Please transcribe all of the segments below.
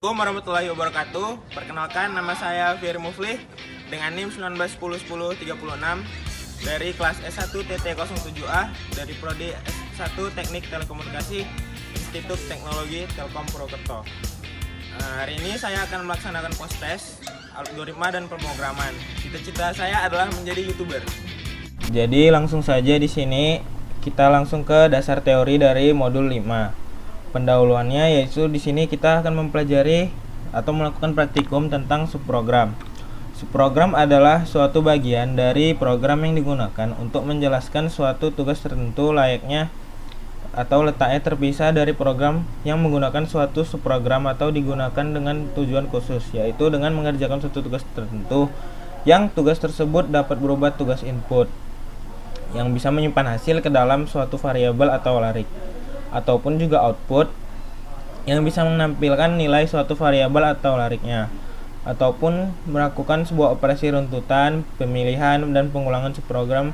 Assalamualaikum warahmatullahi wabarakatuh. Perkenalkan, nama saya Firly Muflih dengan NIM 19101036 dari kelas S1 TT07A dari Prodi S1 Teknik Telekomunikasi Institut Teknologi Telkom Purwokerto. Hari ini saya akan melaksanakan post-test algoritma dan pemrograman. Cita-cita saya adalah menjadi YouTuber. Jadi langsung saja di sini kita langsung ke dasar teori dari modul 5. Pendahuluannya yaitu di sini kita akan mempelajari atau melakukan praktikum tentang subprogram. Subprogram adalah suatu bagian dari program yang digunakan untuk menjelaskan suatu tugas tertentu layaknya atau letaknya terpisah dari program yang menggunakan suatu subprogram atau digunakan dengan tujuan khusus, yaitu dengan mengerjakan suatu tugas tertentu yang tugas tersebut dapat berubah tugas input yang bisa menyimpan hasil ke dalam suatu variabel atau larik, ataupun juga output yang bisa menampilkan nilai suatu variabel atau lariknya, ataupun melakukan sebuah operasi runtutan, pemilihan, dan pengulangan subprogram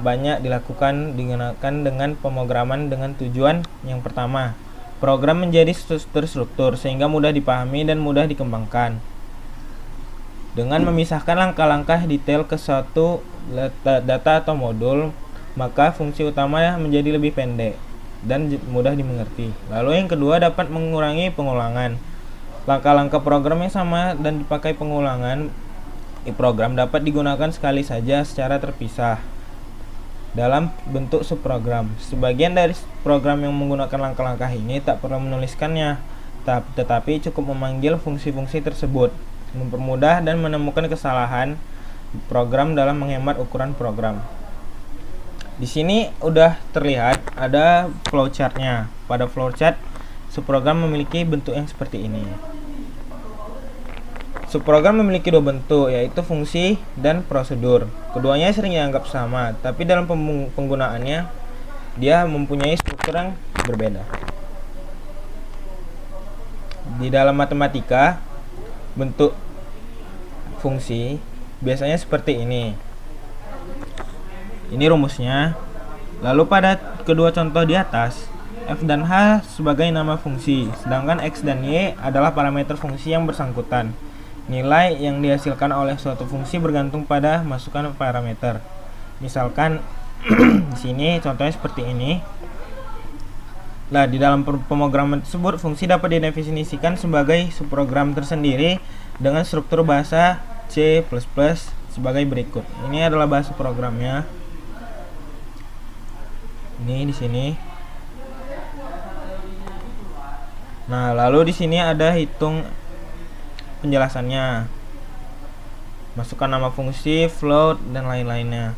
banyak dilakukan digunakan dengan pemrograman dengan tujuan yang pertama, program menjadi terstruktur sehingga mudah dipahami dan mudah dikembangkan. Dengan memisahkan langkah-langkah detail ke suatu data atau modul, maka fungsi utama menjadi lebih pendek dan mudah dimengerti. Lalu yang kedua, dapat mengurangi pengulangan. Langkah-langkah program yang sama dan dipakai pengulangan program dapat digunakan sekali saja secara terpisah dalam bentuk subprogram. Sebagian dari program yang menggunakan langkah-langkah ini tak perlu menuliskannya, tetapi cukup memanggil fungsi-fungsi tersebut, mempermudah dan menemukan kesalahan program dalam menghemat ukuran program. Di sini udah terlihat ada flowchartnya. Pada flowchart, subprogram memiliki bentuk yang seperti ini. Subprogram memiliki dua bentuk, yaitu fungsi dan prosedur. Keduanya sering dianggap sama, tapi dalam penggunaannya dia mempunyai struktur yang berbeda. Di dalam matematika, bentuk fungsi biasanya seperti ini. Ini rumusnya. Lalu pada kedua contoh di atas, f dan h sebagai nama fungsi, sedangkan x dan y adalah parameter fungsi yang bersangkutan. Nilai yang dihasilkan oleh suatu fungsi bergantung pada masukan parameter. Misalkan di sini contohnya seperti ini. Nah, di dalam pemrograman tersebut fungsi dapat didefinisikan sebagai subprogram tersendiri dengan struktur bahasa C++ sebagai berikut. Ini adalah bahasa programnya. Ini di sini. Nah, lalu di sini ada hitung penjelasannya, masukkan nama fungsi, float, dan lain-lainnya.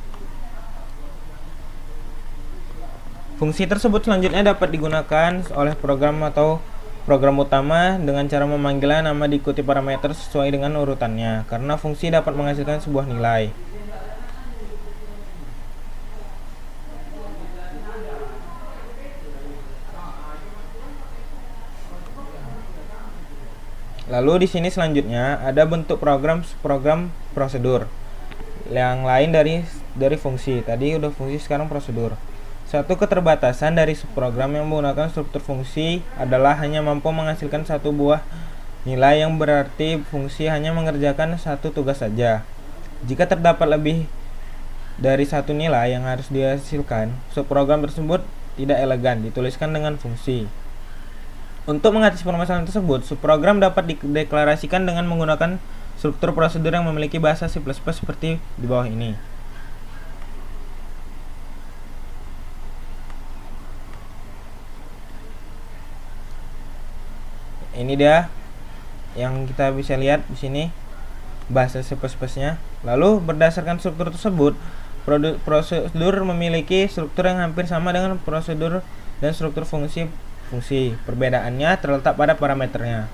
Fungsi tersebut selanjutnya dapat digunakan oleh program atau program utama dengan cara memanggilnya nama diikuti parameter sesuai dengan urutannya, karena fungsi dapat menghasilkan sebuah nilai. Lalu di sini selanjutnya ada bentuk program prosedur. Yang lain dari fungsi. Tadi udah fungsi, sekarang prosedur. Satu keterbatasan dari subprogram yang menggunakan struktur fungsi adalah hanya mampu menghasilkan satu buah nilai, yang berarti fungsi hanya mengerjakan satu tugas saja. Jika terdapat lebih dari satu nilai yang harus dihasilkan, subprogram tersebut tidak elegan dituliskan dengan fungsi. Untuk mengatasi permasalahan tersebut, subprogram dapat dideklarasikan dengan menggunakan struktur prosedur yang memiliki bahasa C++ seperti di bawah ini. Ini dia yang kita bisa lihat di sini bahasa C++-nya. Lalu berdasarkan struktur tersebut, prosedur memiliki struktur yang hampir sama dengan prosedur dan struktur fungsi. Perbedaannya terletak pada parameternya.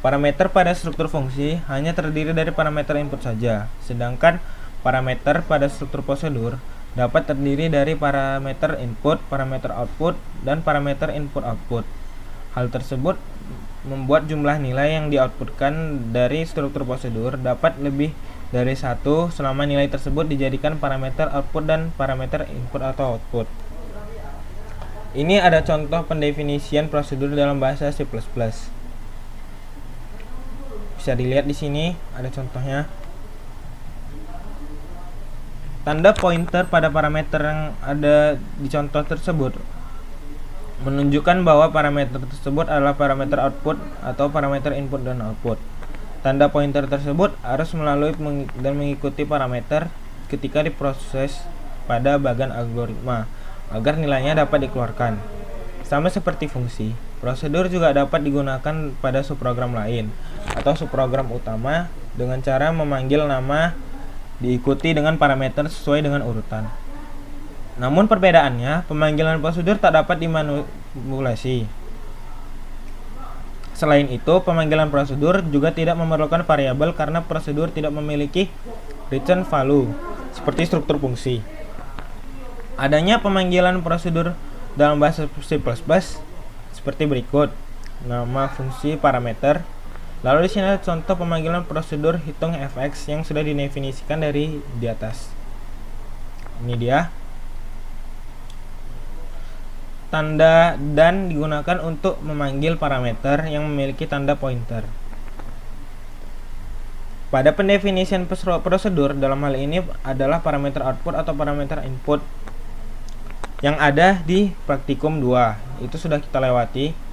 Parameter pada struktur fungsi hanya terdiri dari parameter input saja, sedangkan parameter pada struktur prosedur dapat terdiri dari parameter input, parameter output, dan parameter input-output. Hal tersebut membuat jumlah nilai yang di-outputkan dari struktur prosedur dapat lebih dari satu selama nilai tersebut dijadikan parameter output dan parameter input atau output. Ini ada contoh pendefinisian prosedur dalam bahasa C++. Bisa dilihat di sini ada contohnya. Tanda pointer pada parameter yang ada di contoh tersebut menunjukkan bahwa parameter tersebut adalah parameter output atau parameter input dan output. Tanda pointer tersebut harus melalui dan mengikuti parameter ketika diproses pada bagian algoritma agar nilainya dapat dikeluarkan. Sama seperti fungsi, prosedur juga dapat digunakan pada subprogram lain atau subprogram utama dengan cara memanggil nama diikuti dengan parameter sesuai dengan urutan. Namun perbedaannya, pemanggilan prosedur tak dapat dimanipulasi. Selain itu, pemanggilan prosedur juga tidak memerlukan variabel karena prosedur tidak memiliki return value seperti struktur fungsi. Adanya pemanggilan prosedur dalam bahasa C++ seperti berikut. Nama fungsi parameter. Lalu di sini ada contoh pemanggilan prosedur hitung fx yang sudah didefinisikan dari di atas. Ini dia. Tanda dan digunakan untuk memanggil parameter yang memiliki tanda pointer. Pada pendefinisian prosedur dalam hal ini adalah parameter output atau parameter input yang ada di praktikum 2. Itu sudah kita lewati.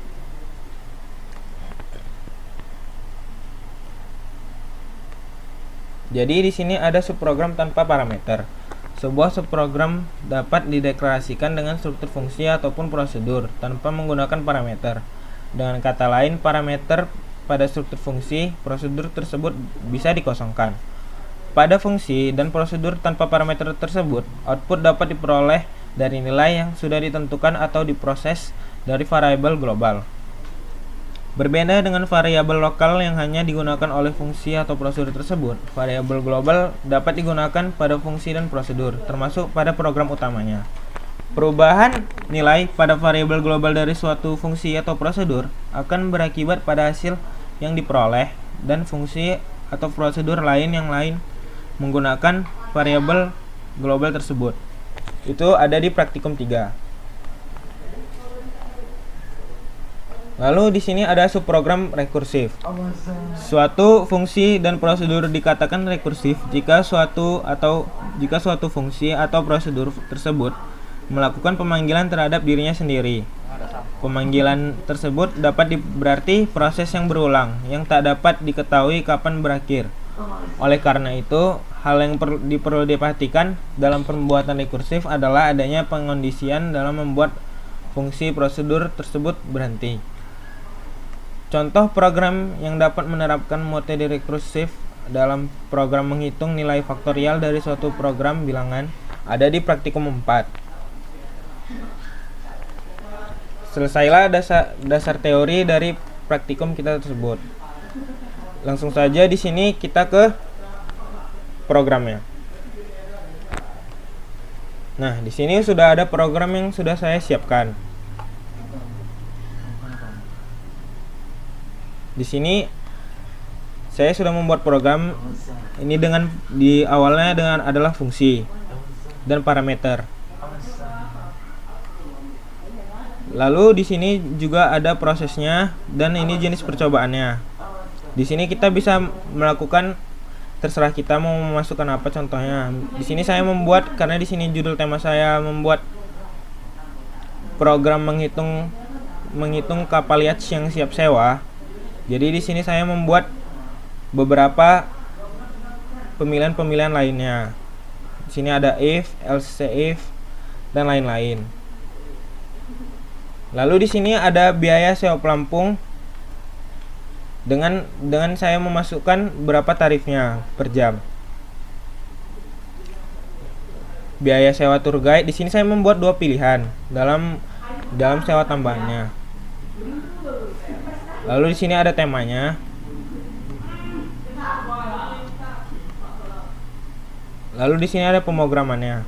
Jadi di sini ada subprogram tanpa parameter. Sebuah subprogram dapat dideklarasikan dengan struktur fungsi ataupun prosedur tanpa menggunakan parameter. Dengan kata lain, parameter pada struktur fungsi prosedur tersebut bisa dikosongkan. Pada fungsi dan prosedur tanpa parameter tersebut, output dapat diperoleh dari nilai yang sudah ditentukan atau diproses dari variabel global. Berbeda dengan variabel lokal yang hanya digunakan oleh fungsi atau prosedur tersebut, variabel global dapat digunakan pada fungsi dan prosedur, termasuk pada program utamanya. Perubahan nilai pada variabel global dari suatu fungsi atau prosedur akan berakibat pada hasil yang diperoleh dan fungsi atau prosedur lain yang lain menggunakan variabel global tersebut. Itu ada di praktikum 3. Lalu di sini ada subprogram rekursif. Suatu fungsi dan prosedur dikatakan rekursif jika suatu fungsi atau prosedur tersebut melakukan pemanggilan terhadap dirinya sendiri. Pemanggilan tersebut dapat berarti proses yang berulang yang tak dapat diketahui kapan berakhir. Oleh karena itu, hal yang perlu diperhatikan dalam pembuatan rekursif adalah adanya pengondisian dalam membuat fungsi prosedur tersebut berhenti. Contoh program yang dapat menerapkan metode rekursif dalam program menghitung nilai faktorial dari suatu program bilangan ada di praktikum 4. Selesailah dasar teori dari praktikum kita tersebut. Langsung saja di sini kita ke programnya. Nah, di sini sudah ada program yang sudah saya siapkan. Di sini saya sudah membuat program ini dengan di awalnya dengan adalah fungsi dan parameter. Lalu di sini juga ada prosesnya dan ini jenis percobaannya. Di sini kita bisa melakukan terserah kita mau memasukkan apa contohnya. Di sini saya membuat karena di sini judul tema saya membuat program menghitung kapal yacht yang siap sewa. Jadi di sini saya membuat beberapa pemilihan-pemilihan lainnya. Di sini ada if, else if, dan lain-lain. Lalu di sini ada biaya sewa pelampung dengan saya memasukkan berapa tarifnya per jam. Biaya sewa tour guide, di sini saya membuat 2 pilihan dalam sewa tambahannya. Lalu di sini ada temanya. Lalu di sini ada pemrogramannya.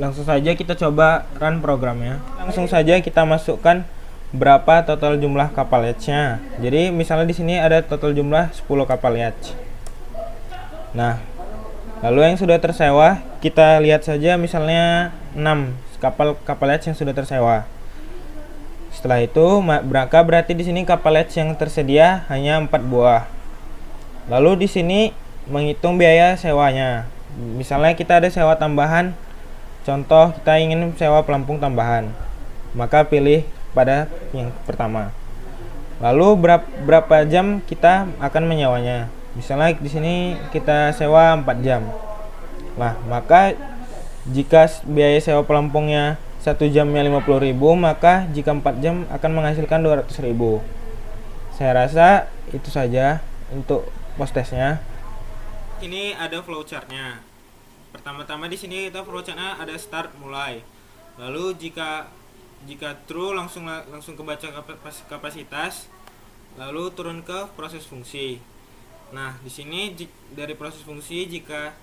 Langsung saja kita coba run programnya. Langsung saja kita masukkan berapa total jumlah kapal yacht-nya. Jadi misalnya di sini ada total jumlah 10 kapal yacht. Nah, Lalu yang sudah tersewa, kita lihat saja misalnya 6 kapal yacht yang sudah tersewa. Setelah itu, maka berarti di sini kapal yacht yang tersedia hanya 4 buah. Lalu di sini menghitung biaya sewanya. Misalnya kita ada sewa tambahan, contoh kita ingin sewa pelampung tambahan, maka pilih pada yang pertama. Lalu berapa jam kita akan menyewanya? Misalnya di sini kita sewa 4 jam. Nah, maka jika biaya sewa pelampungnya 1 jamnya 50.000, maka jika 4 jam akan menghasilkan 200.000. Saya rasa itu saja untuk post testnya. Ini ada flowchartnya. Pertama-tama di sini kita flowchartnya ada start mulai. Lalu jika true langsung kebaca kapasitas, lalu turun ke proses fungsi. Nah, di sini dari proses fungsi, jika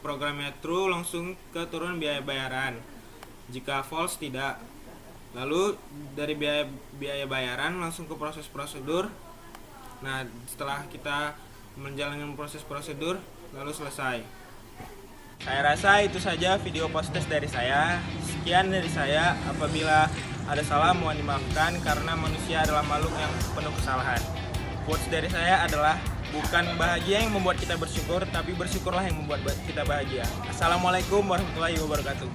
programnya true langsung ke turun biaya bayaran. Jika false tidak. Lalu dari biaya bayaran langsung ke proses prosedur. Nah, setelah kita menjalankan proses prosedur lalu selesai. Saya rasa itu saja video post test dari saya. Sekian dari saya. Apabila ada salah mohon dimaafkan karena manusia adalah makhluk yang penuh kesalahan. Quotes dari saya adalah, bukan bahagia yang membuat kita bersyukur, tapi bersyukurlah yang membuat kita bahagia. Assalamualaikum warahmatullahi wabarakatuh.